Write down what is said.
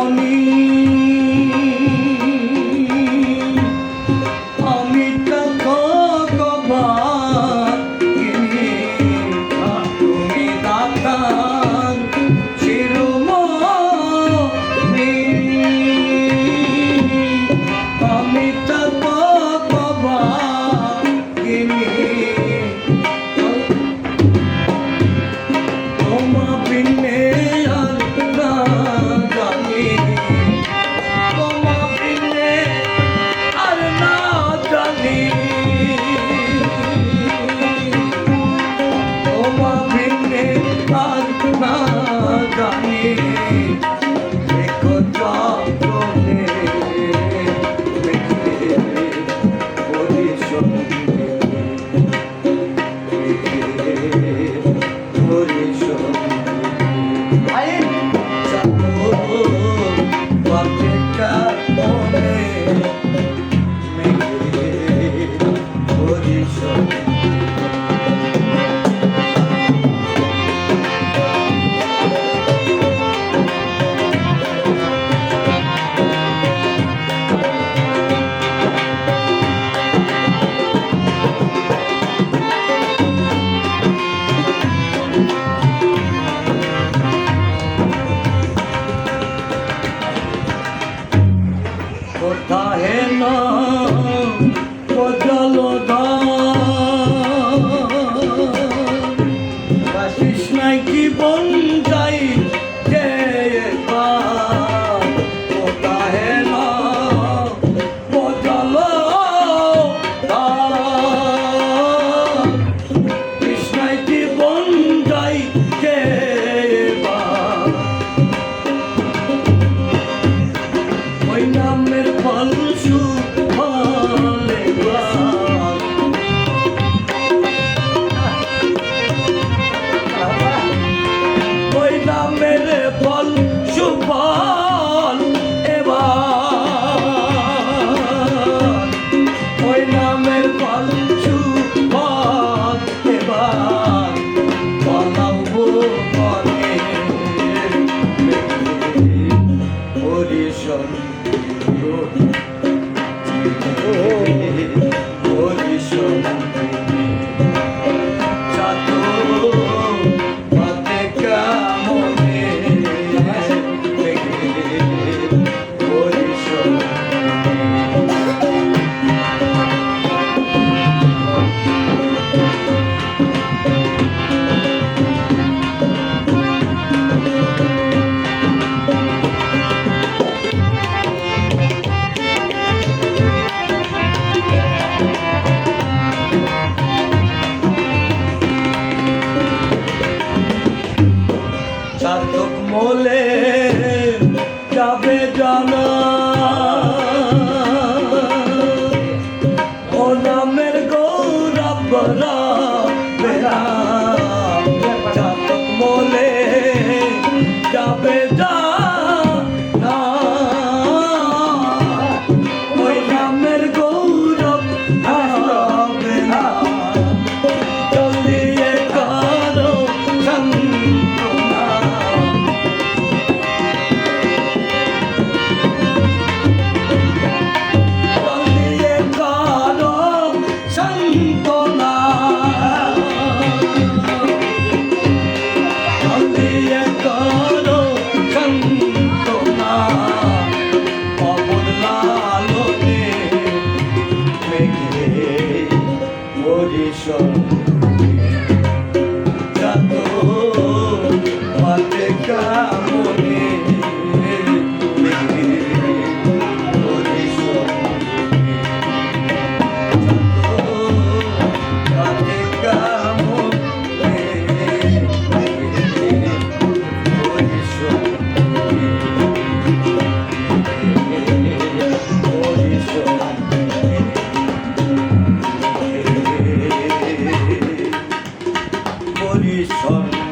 মনি আমি তো কবা কিনি তুমি দাতান শিরোমণি আমি তো কবা কিনি তোমা বিনে আর না জানি তোমা বিনে আর না জানি তোমা বিনে আর না জানি দেখো চলে কোথায় না বাসিস নাই কি বন যাই যে কোথায় না বজল কৃষ্ণাই কি বন যাই যে ওই নামের ফল সুফলে ওই নামের ফল সুফল এবার ওই নামের ফল সুফল এবার বলাবো বলে হরিশন মোলে যাবে জানা ও নামের গৌরব বেড়া মোলে যাবে জানা ওই নামের গৌরব বেড়া চলিয়ে কারো Son